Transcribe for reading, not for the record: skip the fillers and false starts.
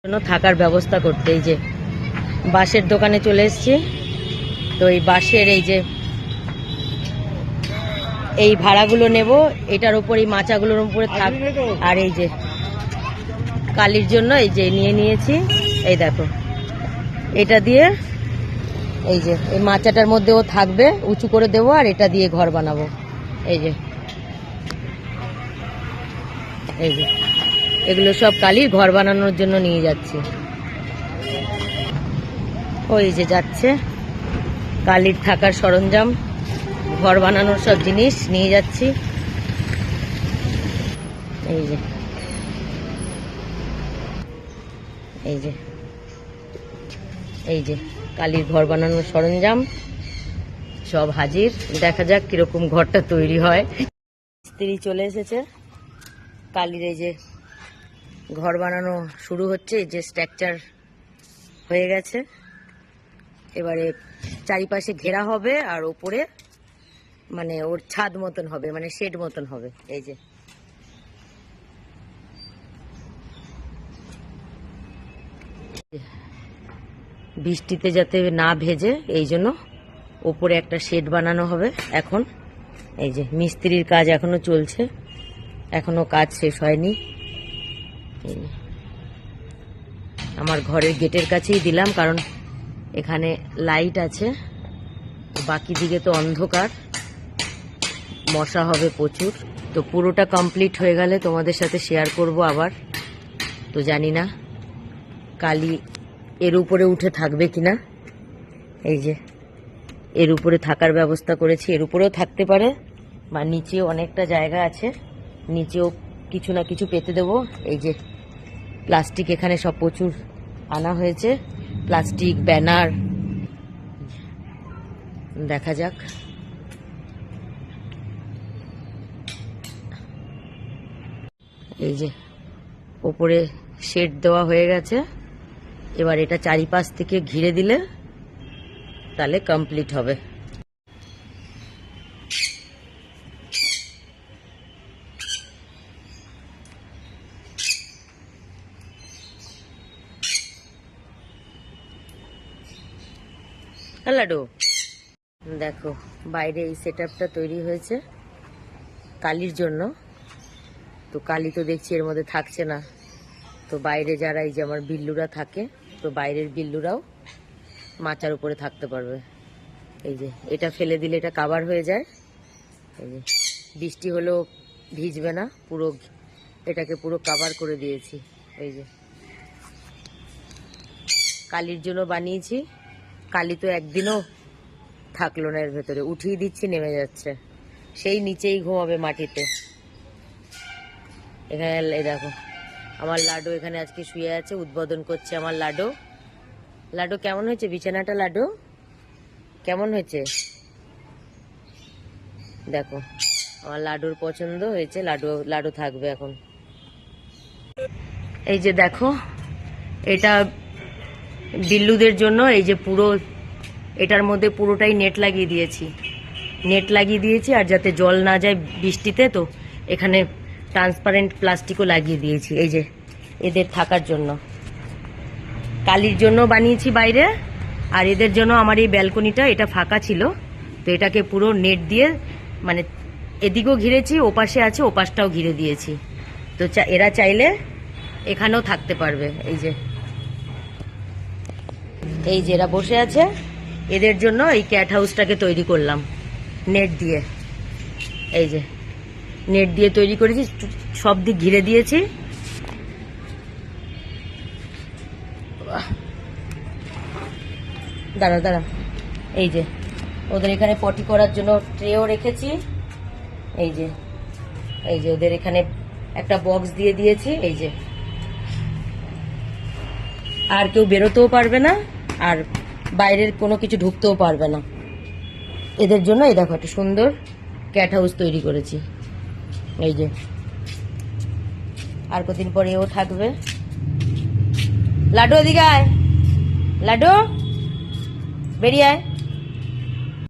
জন্য থাকার ব্যবস্থা করতে। এই যে বাঁশের দোকানে চলে এসেছি। তো এই বাঁশের এই যে এই ভাড়াগুলো নেব, এটার উপর এই মাচাগুলোর উপরে থাক। আর এই যে কালির জন্য এই যে নিয়েছি, এই দেখো এটা দিয়ে এই যে এই মাচাটার মধ্যেও থাকবে, উঁচু করে দেবো আর এটা দিয়ে ঘর বানাবো। এই যে এগুলো সব কালির ঘর বানানোর জন্য নিয়ে যাচ্ছি। ওই যে যাচ্ছে কালির থাকার সরঞ্জাম, ঘর বানানোর সব জিনিস নিয়ে যাচ্ছি। এই যে এই যে এই যে কালির ঘর বানানোর সরঞ্জাম সব হাজির। দেখা যাক কিরকম ঘরটা তৈরি হয়। মিস্ত্রি চলে এসেছে, কালির এই যে ঘর বানানো শুরু হচ্ছে। এই যে স্ট্রাকচার হয়ে গেছে, এবারে চারিপাশে ঘেরা হবে আর ওপরে মানে ওর ছাদ মতন হবে, মানে শেড মতন হবে। এই যে বৃষ্টিতে যাতে না ভেজে এই জন্য ওপরে একটা শেড বানানো হবে এখন। এই যে মিস্ত্রির কাজ এখনো চলছে, এখনো কাজ শেষ হয়নি। আমার ঘরের গেটের কাছেই দিলাম, কারণ এখানে লাইট আছে, বাকি দিকে তো অন্ধকার, মশা হবে প্রচুর। তো পুরোটা কমপ্লিট হয়ে গেলে তোমাদের সাথে শেয়ার করব আবার। তো জানি না কালি এর উপরে উঠে থাকবে কিনা। এই যে এর উপরে থাকার ব্যবস্থা করেছি, এর উপরেও থাকতে পারে বা নিচেও অনেকটা জায়গা আছে, নিচেও কিছু না কিছু পেতে দেবো। এই যে প্লাস্টিক এখানে সব প্রচুর আনা হয়েছে, প্লাস্টিক, ব্যানার। দেখা যাক। এই যে ওপরে শেড দেওয়া হয়ে গেছে, এবার এটা চারিপাশ থেকে ঘিরে দিলে তাহলে কমপ্লিট হবে। লাডু দেখো বাইরে এই সেটআপটা তৈরি হয়েছে কালির জন্য। তো কালি তো দেখছি এর মধ্যে থাকছে না, তো বাইরে যারা এই যে আমার বিল্লুরা থাকে, তো বাইরের বিল্লুরাও মাচার উপরে থাকতে পারবে। এই যে এটা ফেলে দিলে এটা কাভার হয়ে যায়। এই যে বৃষ্টি হলেও ভিজবে না, পুরো এটাকে পুরো কাভার করে দিয়েছি। এই যে কালির জন্য বানিয়েছি, কালি তো একদিনও থাকলো না এর ভেতরে, উঠিয়ে দিচ্ছি নেমে যাচ্ছে, সেই নিচেই ঘুমাবে মাটিতে। এখানে এই দেখো আমার লাডু এখানে আজকে শুয়ে আছে, উদ্বোধন করছে আমার লাডু। লাডু কেমন হয়েছে বিছানাটা? লাডু কেমন হয়েছে? দেখো আমার লাডুর পছন্দ হয়েছে, লাডু থাকবে এখন। এই যে দেখো এটা বিল্লুদের জন্য, এই যে পুরো এটার মধ্যে পুরোটাই নেট লাগিয়ে দিয়েছি, আর যাতে জল না যায় বৃষ্টিতে, তো এখানে ট্রান্সপারেন্ট প্লাস্টিকও লাগিয়ে দিয়েছি। এই যে এদের থাকার জন্য, কালির জন্য বানিয়েছি বাইরে, আর এদের জন্য আমার এই ব্যালকনিটা এটা ফাঁকা ছিল, তো এটাকে পুরো নেট দিয়ে মানে এদিকেও ঘিরেছি, ওপাশে আছে ওপাশটাও ঘিরে দিয়েছি। তো এরা চাইলে এখানেও থাকতে পারবে। এই যে এরা বসে আছে, এদের জন্য এই ক্যাট হাউসটাকে তৈরি করলাম নেট দিয়ে। এই যে নেট দিয়ে তৈরি করেছি, সব দিক ঘিরে দিয়েছি। দাঁড়া এই যে ওদের এখানে পটি করার জন্য ট্রেও রেখেছি। এই যে ওদের এখানে একটা বক্স দিয়ে দিয়েছি। এই যে আর কেউ বেরোতেও পারবে না, আর বাইরের কোনো কিছু ঢুকতেও পারবে না এদের জন্য। এই দেখো একটা সুন্দর ক্যাট হাউস তৈরি করেছি। এই যে আর কদিন পরে ও থাকবে। লাডু এদিকে আয়, লাডু বেরিয়ে আয়।